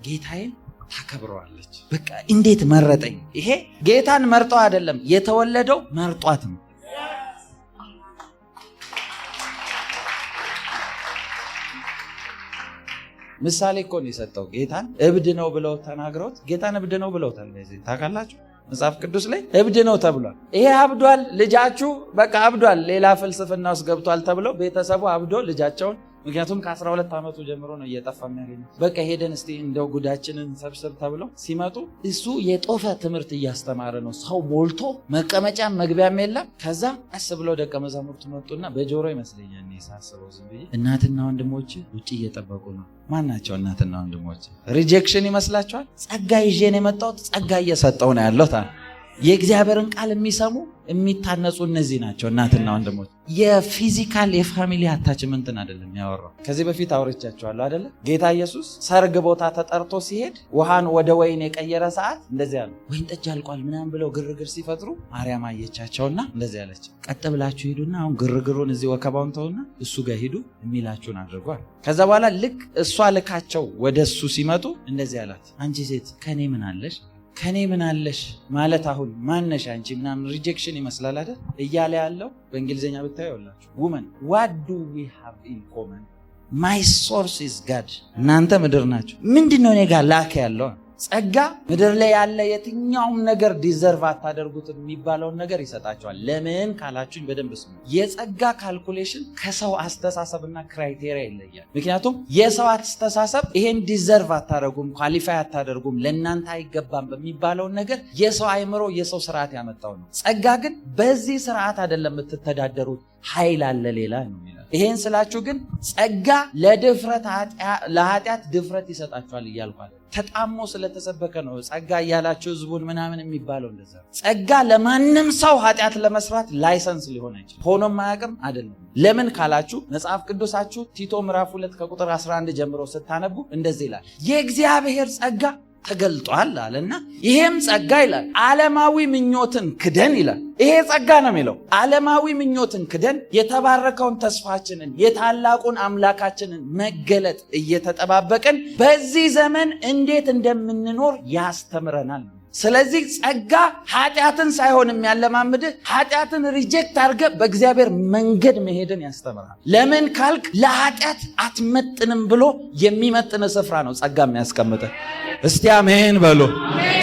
ጌታዬን ታከብረዋለች። በቃ እንዴት መረጠኝ። ይሄ ጌታን መርጦ አይደለም የተወለደው፣ መርጧት ነው። ምሳሌ እኮ ነው የሰጠው። ጌታን እብድ ነው ብለው ተናግረውት ጌታን እብድ ነው ብለውታል። ለዚህ ታውቃላችሁ መጽሐፍ ቅዱስ ላይ እብድ ነው ተብሏል። ይሄ አብዷል፣ ልጃችሁ በቃ አብዷል፣ ሌላ ፍልስፍና ውስጥ ገብቷል ተብለው ቤተሰቡ አብዶ ልጃቸውን ምክንያቱም ከ12 ዓመቱ ጀምሮ ነው እየጠፋ የሚያገኘው። በቃ ሄደን እስቲ እንደው ጉዳችንን ሰብስብ ተብለው ሲመጡ እሱ የጦፈ ትምህርት እያስተማረ ነው። ሰው ሞልቶ መቀመጫ መግቢያም የለም። ከዛ ቀስ ብለው ደቀ መዛሙርቱ መጡና በጆሮ ይመስለኛል እኔ ሳስበው ዝም ብዬ እናትና ወንድሞች ውጭ እየጠበቁ ነው። ማን ናቸው እናትና ወንድሞች? ሪጀክሽን ይመስላችኋል? ጸጋ ይዤ ነው የመጣሁት፣ ጸጋ እየሰጠው ነው ያለሁት። የእግዚአብሔርን ቃል የሚሰሙ የሚታነጹ እነዚህ ናቸው እናትና ወንድሞች። የፊዚካል የፋሚሊ አታችመንትን አይደለም ያወራው። ከዚህ በፊት አውርቻቸዋለሁ አይደለ? ጌታ ኢየሱስ ሰርግ ቦታ ተጠርቶ ሲሄድ ውሃን ወደ ወይን የቀየረ ሰዓት እንደዚህ ያለው ወይን ጠጅ አልቋል ምናምን ብለው ግርግር ሲፈጥሩ ማርያም አየቻቸውና እንደዚህ ያለች፣ ቀጥ ብላችሁ ሂዱና አሁን ግርግሩን እዚህ ወከባውን ተውና እሱ ጋር ሂዱ የሚላችሁን አድርጓል። ከዛ በኋላ ልክ እሷ ልካቸው ወደ እሱ ሲመጡ እንደዚህ ያላት፣ አንቺ ሴት ከኔ ምን አለሽ? ከኔ ምን አለሽ ማለት አሁን ማነሽ አንቺ ምናምን ሪጀክሽን ይመስላል አይደል? እያለ ያለው በእንግሊዝኛ ብታዩላችሁ woman what do we have in common my source is God። እናንተ ምድር ናችሁ፣ ምንድነው እኔ ጋር ላከ ያለው ጸጋ? ምድር ላይ ያለ የትኛውም ነገር ዲዘርቭ አታደርጉትም የሚባለውን ነገር ይሰጣቸዋል። ለምን ካላችሁኝ በደንብ ስሙ። የጸጋ ካልኩሌሽን ከሰው አስተሳሰብና ክራይቴሪያ ይለያል። ምክንያቱም የሰው አስተሳሰብ ይሄን ዲዘርቭ አታደርጉም፣ ኳሊፋይ አታደርጉም፣ ለእናንተ አይገባም በሚባለውን ነገር የሰው አይምሮ የሰው ስርዓት ያመጣው ነው። ጸጋ ግን በዚህ ስርዓት አይደለም የምትተዳደሩት፣ ኃይል አለ ሌላ ነው የሚለው። ይሄን ስላችሁ ግን ጸጋ ለድፍረት ለኃጢአት ድፍረት ይሰጣችኋል እያልኳል። ተጣሞ ስለተሰበከ ነው ጸጋ እያላችሁ ህዝቡን ምናምን የሚባለው እንደዛ። ጸጋ ለማንም ሰው ኃጢአት ለመስራት ላይሰንስ ሊሆን አይችልም። ሆኖም አያውቅም አይደለም። ለምን ካላችሁ መጽሐፍ ቅዱሳችሁ ቲቶ ምዕራፍ 2 ከቁጥር 11 ጀምሮ ስታነቡ እንደዚህ ይላል፣ የእግዚአብሔር ጸጋ ተገልጧል አለና ይሄም ጸጋ ይላል ዓለማዊ ምኞትን ክደን ይላል። ይሄ ጸጋ ነው የሚለው ዓለማዊ ምኞትን ክደን የተባረከውን ተስፋችንን የታላቁን አምላካችንን መገለጥ እየተጠባበቅን በዚህ ዘመን እንዴት እንደምንኖር ያስተምረናል። ስለዚህ ጸጋ ኃጢአትን ሳይሆን የሚያለማምድህ ኃጢአትን ሪጀክት አድርገህ በእግዚአብሔር መንገድ መሄድን ያስተምራል። ለምን ካልክ ለኃጢአት አትመጥንም ብሎ የሚመጥን ስፍራ ነው ጸጋ የሚያስቀምጥህ። እስቲ አሜን በሉ።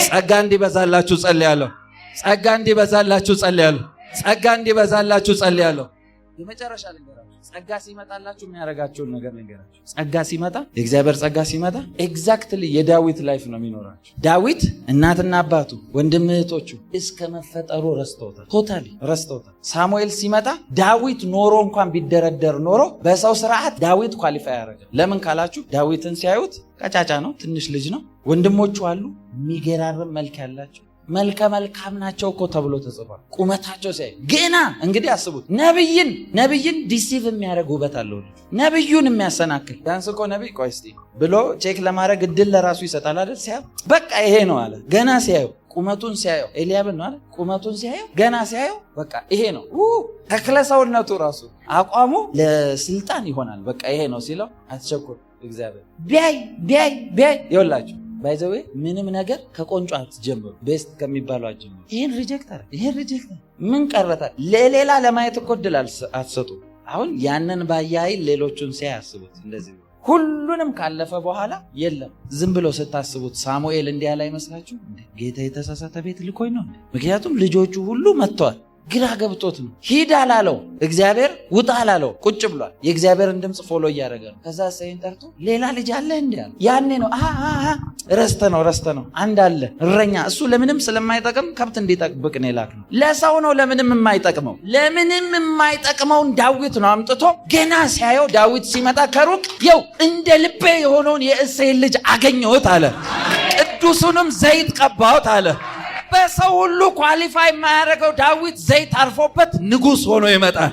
ጸጋ እንዲበዛላችሁ ጸልያለሁ። ጸጋ እንዲበዛላችሁ ጸልያለሁ። ጸጋ እንዲበዛላችሁ ጸልያለሁ። የመጨረሻ ልንገራችሁ፣ ጸጋ ሲመጣላችሁ የሚያደርጋችሁን ነገር ልንገራችሁ። ጸጋ ሲመጣ የእግዚአብሔር ጸጋ ሲመጣ ኤግዛክትሊ የዳዊት ላይፍ ነው የሚኖራችሁ። ዳዊት እናትና አባቱ ወንድም እህቶቹ እስከ መፈጠሩ ረስተውታል፣ ቶታሊ ረስተውታል። ሳሙኤል ሲመጣ ዳዊት ኖሮ እንኳን ቢደረደር ኖሮ በሰው ስርዓት ዳዊት ኳሊፋይ ያደርጋል። ለምን ካላችሁ ዳዊትን ሲያዩት ቀጫጫ ነው፣ ትንሽ ልጅ ነው። ወንድሞቹ አሉ የሚገራርም መልክ ያላቸው መልከ መልካም ናቸው እኮ ተብሎ ተጽፏል። ቁመታቸው ሲያይ ገና እንግዲህ አስቡት፣ ነብይን ዲሲቭ የሚያደርግ ውበት አለው። ነብዩን የሚያሰናክል ዳንስ እኮ ነብይ ቆይ እስቲ ብሎ ቼክ ለማድረግ እድል ለራሱ ይሰጣል አይደል? ሲያዩ በቃ ይሄ ነው አለ። ገና ሲያዩ ቁመቱን ሲያዩ ኤልያብን ነው አለ። ቁመቱን ሲያዩ ገና ሲያዩ በቃ ይሄ ነው ተክለ ሰውነቱ ራሱ አቋሙ ለስልጣን ይሆናል። በቃ ይሄ ነው ሲለው አትቸኩል። እግዚአብሔር ቢያይ ይወላችሁ ባይዘዌ ምንም ነገር ከቆንጮ አትጀምሩ፣ ቤስት ከሚባለው አትጀምሩ። ይሄን ሪጀክት ምን ቀረታል? ለሌላ ለማየት እኮ እድል አትሰጡ። አሁን ያንን ባያይ ሌሎቹን ሲያይ አስቡት። እንደዚህ ሁሉንም ካለፈ በኋላ የለም ዝም ብሎ ስታስቡት ሳሙኤል እንዲህ ያለ አይመስላችሁ? ጌታ የተሳሳተ ቤት ልኮኝ ነው። ምክንያቱም ልጆቹ ሁሉ መጥተዋል። ግራ ገብቶት ነው። ሂድ አላለው እግዚአብሔር፣ ውጣ አላለው ቁጭ ብሏል። የእግዚአብሔርን ድምፅ ፎሎ እያደረገ ነው። ከዛ ሰይን ጠርቶ ሌላ ልጅ አለ እንዴ አለ። ያኔ ነው ረስተ ነው አንድ አለ እረኛ፣ እሱ ለምንም ስለማይጠቅም ከብት እንዲጠብቅ ነው የላክነው። ለሰው ነው ለምንም የማይጠቅመውን ዳዊት ነው አምጥቶ ገና ሲያየው ዳዊት ሲመጣ ከሩቅ የው እንደ ልቤ የሆነውን የእሴይን ልጅ አገኘሁት አለ። ቅዱሱንም ዘይት ቀባሁት አለ። በሰው ሁሉ ኳሊፋይ የማያደርገው ዳዊት ዘይት አርፎበት ንጉሥ ሆኖ ይመጣል።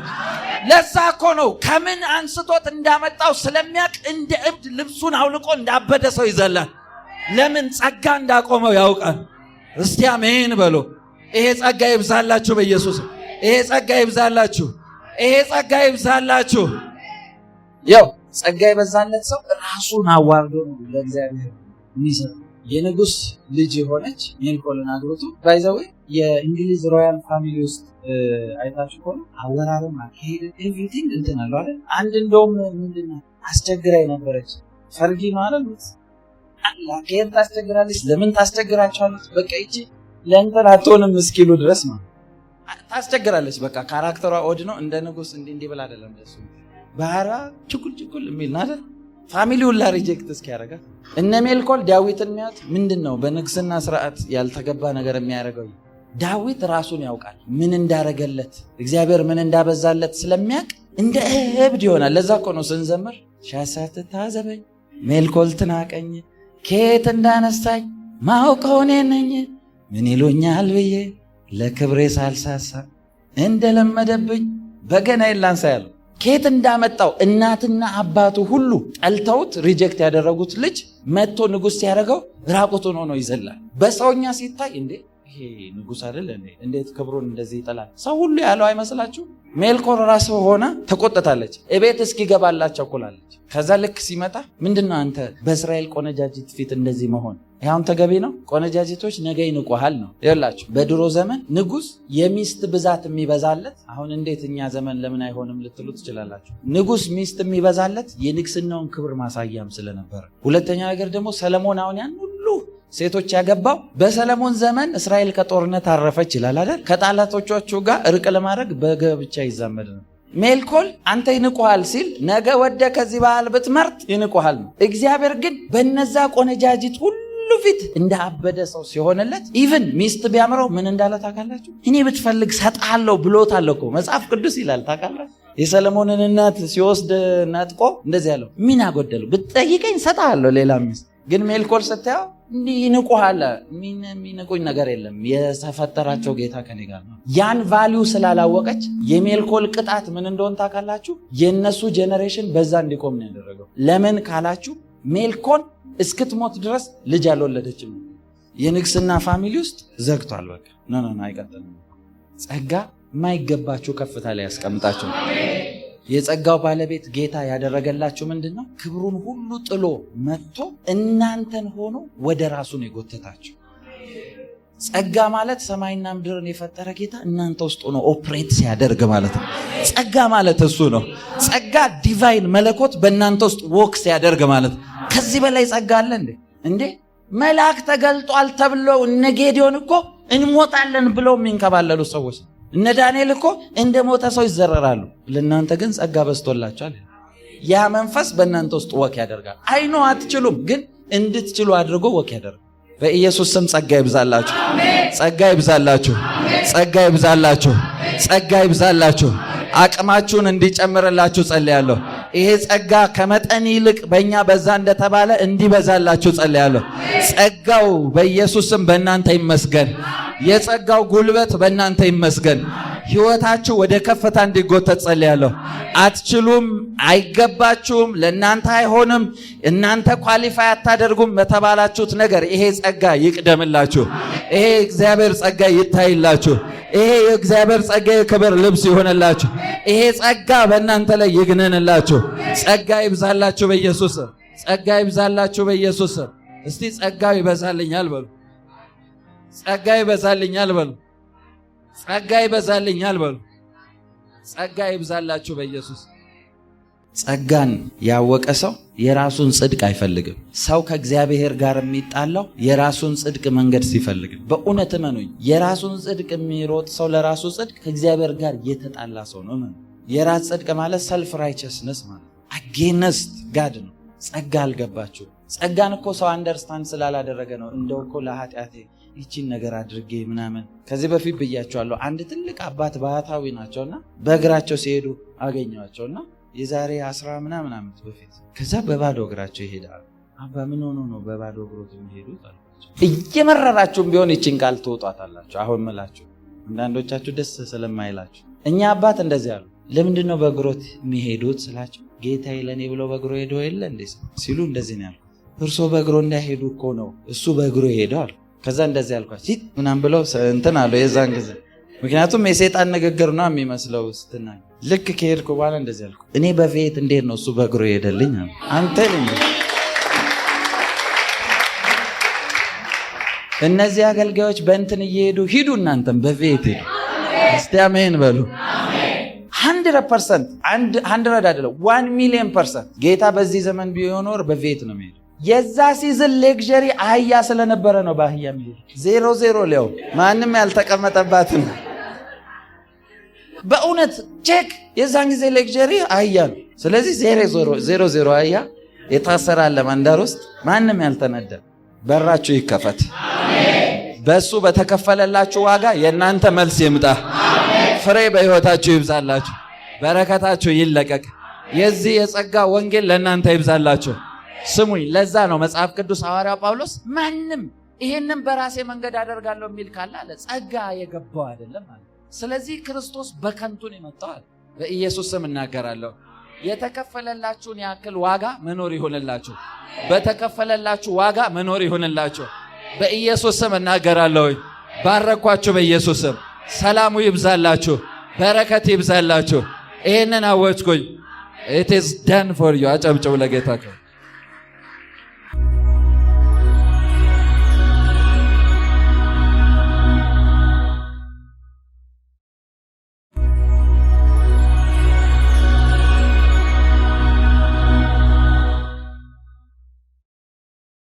ለዛ እኮ ነው ከምን አንስቶት እንዳመጣው ስለሚያውቅ እንደ እብድ ልብሱን አውልቆ እንዳበደ ሰው ይዘላል። ለምን? ጸጋ እንዳቆመው ያውቃል። እስቲ አሜን በሉ። ይሄ ጸጋ ይብዛላችሁ በኢየሱስ። ይሄ ጸጋ ይብዛላችሁ። ይሄ ጸጋ ይብዛላችሁ። ያው ጸጋ ይበዛለት ሰው ራሱን አዋርዶ ነው ለእግዚአብሔር የሚሰጠው። የንጉስ ልጅ የሆነች ሜልኮልን አግብቶ ባይዘው የእንግሊዝ ሮያል ፋሚሊ ውስጥ አይታችሁ ከሆነ አወራረም አካሄድ ኤቭሪቲንግ እንትን አለው አይደል? አንድ እንደውም ምንድነው አስቸግራይ ነበረች ፈርጊ ነው አይደል? አላከየት ታስቸግራለች። ለምን ታስቸግራቻለች? በቃ እቺ ለእንትን አትሆንም እስኪሉ ድረስ ነው ታስቸግራለች። በቃ ካራክተሯ ኦድ ነው። እንደ ንጉስ እንዲህ ብላ አይደለም ደሱ ባህራ ችኩል የሚል ነው አይደል? ፋሚሊውን ላ ሪጀክት እስኪያደርጋት እነ ሜልኮል ዳዊትን የሚያዩት ምንድነው በንግስና ስርዓት ያልተገባ ነገር የሚያደርገው ዳዊት ራሱን ያውቃል። ምን እንዳረገለት እግዚአብሔር ምን እንዳበዛለት ስለሚያውቅ እንደ እብድ ይሆናል። ለዛ እኮ ነው ስንዘምር ሻሳት ታዘበኝ ሜልኮል ትናቀኝ ከየት እንዳነሳኝ ማውቀው እኔ ነኝ ምን ይሉኛል ብዬ ለክብሬ ሳልሳሳ እንደለመደብኝ በገና ይላንሳ ያለው ከየት እንዳመጣው እናትና አባቱ ሁሉ ጠልተውት ሪጀክት ያደረጉት ልጅ መጥቶ ንጉስ ሲያደርገው ራቁቱን ሆኖ ይዘላል። በሰውኛ ሲታይ እንዴ ይሄ ንጉስ አይደል እንዴ እንዴት ክብሩን እንደዚህ ይጠላል? ሰው ሁሉ ያለው አይመስላችሁ? ሜልኮል ራሱ ሆና ተቆጥታለች። እቤት እስኪገባላቸው ቸኩላለች። ከዛ ልክ ሲመጣ ምንድነው አንተ በእስራኤል ቆነጃጅት ፊት እንደዚህ መሆን ያውን ተገቢ ነው? ቆነጃጅቶች ነገ ይንቁሃል ነው ይላችሁ። በድሮ ዘመን ንጉስ የሚስት ብዛት የሚበዛለት፣ አሁን እንዴት እኛ ዘመን ለምን አይሆንም ልትሉ ትችላላችሁ። ንጉስ ሚስት የሚበዛለት የንግስናውን ክብር ማሳያም ስለነበር። ሁለተኛ ነገር ደግሞ ሰለሞን አሁን ያን ሁሉ ሴቶች ያገባው በሰለሞን ዘመን እስራኤል ከጦርነት አረፈች ይላል አይደል? ከጣላቶቿ ጋር እርቅ ለማድረግ በጋብቻ ይዛመድ ነው። ሜልኮል አንተ ይንቁሃል ሲል ነገ ወደ ከዚህ ባህል ብትመርጥ ይንቁሃል ነው። እግዚአብሔር ግን በነዛ ቆነጃጅት ሁሉ ፊት እንደ አበደ ሰው ሲሆንለት ኢቭን ሚስት ቢያምረው ምን እንዳለ ታውቃላችሁ? እኔ ብትፈልግ ሰጣለሁ ብሎታል እኮ መጽሐፍ ቅዱስ ይላል ታውቃላችሁ? የሰለሞንን እናት ሲወስድ ነጥቆ እንደዚህ ያለው ምን አጎደለው ብትጠይቀኝ ሰጣለሁ ሌላ ሚስት። ግን ሜልኮል ስታየው እንዲህ ይንቁሃል። የሚንቁኝ ነገር የለም የተፈጠራቸው ጌታ ከኔ ጋር ነው። ያን ቫልዩ ስላላወቀች የሜልኮል ቅጣት ምን እንደሆነ ታውቃላችሁ? የነሱ ጄኔሬሽን በዛ እንዲቆም ነው ያደረገው። ለምን ካላችሁ ሜልኮል እስክትሞት ድረስ ልጅ አልወለደችም። የንግስና ፋሚሊ ውስጥ ዘግቷል። በቃ ኖ አይቀጥልም። ጸጋ የማይገባችሁ ከፍታ ላይ ያስቀምጣችሁ። የጸጋው ባለቤት ጌታ ያደረገላችሁ ምንድነው? ክብሩን ሁሉ ጥሎ መጥቶ እናንተን ሆኖ ወደ ራሱ ነው የጎተታችሁ። ጸጋ ማለት ሰማይና ምድርን የፈጠረ ጌታ እናንተ ውስጥ ሆኖ ኦፕሬት ሲያደርግ ማለት ነው። ጸጋ ማለት እሱ ነው። ጸጋ ዲቫይን መለኮት በእናንተ ውስጥ ወክ ሲያደርግ ማለት ነው። ከዚህ በላይ ጸጋ አለ እንዴ? መልአክ ተገልጧል ተብለው እነ ጌዲዮን እኮ እንሞታለን ብለው የሚንከባለሉ ሰዎች፣ እነ ዳንኤል እኮ እንደ ሞተ ሰው ይዘረራሉ። ለእናንተ ግን ጸጋ በዝቶላችኋል። ያ መንፈስ በእናንተ ውስጥ ወክ ያደርጋል። አይኖ አትችሉም፣ ግን እንድትችሉ አድርጎ ወክ ያደርጋል። በኢየሱስ ስም ጸጋ ይብዛላችሁ፣ ጸጋ ይብዛላችሁ፣ ጸጋ ይብዛላችሁ፣ ጸጋ ይብዛላችሁ። አቅማችሁን እንዲጨምርላችሁ ጸልያለሁ። ይሄ ጸጋ ከመጠን ይልቅ በእኛ በዛ እንደተባለ እንዲበዛላችሁ ጸልያለሁ። ጸጋው በኢየሱስ ስም በእናንተ ይመስገን። የጸጋው ጉልበት በእናንተ ይመስገን። ሕይወታችሁ ወደ ከፍታ እንዲጎተት ጸልያለሁ። አትችሉም፣ አይገባችሁም፣ ለእናንተ አይሆንም፣ እናንተ ኳሊፋይ አታደርጉም በተባላችሁት ነገር ይሄ ጸጋ ይቅደምላችሁ። ይሄ እግዚአብሔር ጸጋ ይታይላችሁ። ይሄ የእግዚአብሔር ጸጋ የክብር ልብስ ይሆንላችሁ። ይሄ ጸጋ በእናንተ ላይ ይግነንላችሁ። ጸጋ ይብዛላችሁ በኢየሱስ። ጸጋ ይብዛላችሁ በኢየሱስ። እስቲ ጸጋ ይበዛልኛል በሉ። ጸጋ ይበዛልኛል በሉ። ጸጋ ይበዛልኛል በሉ። ጸጋ ይብዛላችሁ በኢየሱስ። ጸጋን ያወቀ ሰው የራሱን ጽድቅ አይፈልግም። ሰው ከእግዚአብሔር ጋር የሚጣላው የራሱን ጽድቅ መንገድ ሲፈልግ። በእውነት እመኑኝ፣ የራሱን ጽድቅ የሚሮጥ ሰው ለራሱ ጽድቅ ከእግዚአብሔር ጋር የተጣላ ሰው ነው። የራስ ጽድቅ ማለት ሰልፍ ራይቸስነስ ማለት አጌነስት ጋድ ነው። ጸጋ አልገባችሁ። ጸጋን እኮ ሰው አንደርስታንድ ስላላደረገ ነው። እንደው እኮ ለኃጢአቴ ይቺን ነገር አድርጌ ምናምን። ከዚህ በፊት ብያቸዋለሁ። አንድ ትልቅ አባት ባህታዊ ናቸውና በእግራቸው ሲሄዱ አገኘዋቸውና የዛሬ 10 ምናምን ዓመት በፊት ከዛ በባዶ እግራቸው ይሄዳሉ። አባ ምን ሆኖ ነው በባዶ እግሮት የሚሄዱት አልኳቸው። እየመረራችሁም ቢሆን ይቺን ቃል ትወጧታላችሁ። አሁን ምላችሁ አንዳንዶቻችሁ ደስ ስለማይላችሁ። እኛ አባት እንደዚህ አሉ። ለምንድን ነው በእግሮት የሚሄዱት ስላቸው ጌታዬ ለእኔ ብሎ በእግሮ ሄዶ የለ እንዴ ሲሉ እንደዚህ ነው ያልኩት። እርሶ በእግሮ እንዳይሄዱ እኮ ነው እሱ በእግሮ ሄደው አልኩ። ከዛ እንደዚህ ያልኳቸው ሲት ምናምን ብለው እንትን አለው የዛን ጊዜ ምክንያቱም የሰይጣን ንግግር ነው የሚመስለው ስትና ልክ ከሄድኩ በኋላ እንደዚህ ያልኩ እኔ በፊት እንዴት ነው እሱ በእግሮ ሄደልኝ አንተ እነዚህ አገልጋዮች በእንትን እየሄዱ ሂዱ እናንተም በፊት ሂዱ። እስቲ አሜን በሉ። 100% 100 አይደለም 1,000,000% ጌታ በዚህ ዘመን ቢሆን ኖር በፊት ነው የሚሄዱ። የዛ ሲዝን ሌክዠሪ አህያ ስለነበረ ነው በአህያ የሚሄዱ 0 ሊያው ማንም ያልተቀመጠባት ነው። በእውነት ቼክ የዛን ጊዜ ሌክዠሪ አህያ ነው። ስለዚህ 0 አህያ የታሰራለ መንደር ውስጥ ማንም ያልተነዳ በራችሁ ይከፈት። በሱ በተከፈለላችሁ ዋጋ የእናንተ መልስ ይምጣ። ፍሬ በሕይወታችሁ ይብዛላችሁ። በረከታችሁ ይለቀቅ። የዚህ የጸጋ ወንጌል ለእናንተ ይብዛላችሁ። ስሙኝ። ለዛ ነው መጽሐፍ ቅዱስ ሐዋርያው ጳውሎስ ማንም ይሄንን በራሴ መንገድ አደርጋለሁ የሚል ካለ አለ ጸጋ የገባው አይደለም አለ። ስለዚህ ክርስቶስ በከንቱን ይመጣዋል። በኢየሱስ ስም እናገራለሁ። የተከፈለላችሁን ያክል ዋጋ መኖር ይሁንላችሁ። በተከፈለላችሁ ዋጋ መኖር ይሁንላችሁ። በኢየሱስ ስም እናገራለሁ። ባረኳችሁ። በኢየሱስ ስም ሰላሙ ይብዛላችሁ፣ በረከት ይብዛላችሁ። ይሄንን አወጅኩኝ። it is done for you። አጨብጭቡ ለጌታ።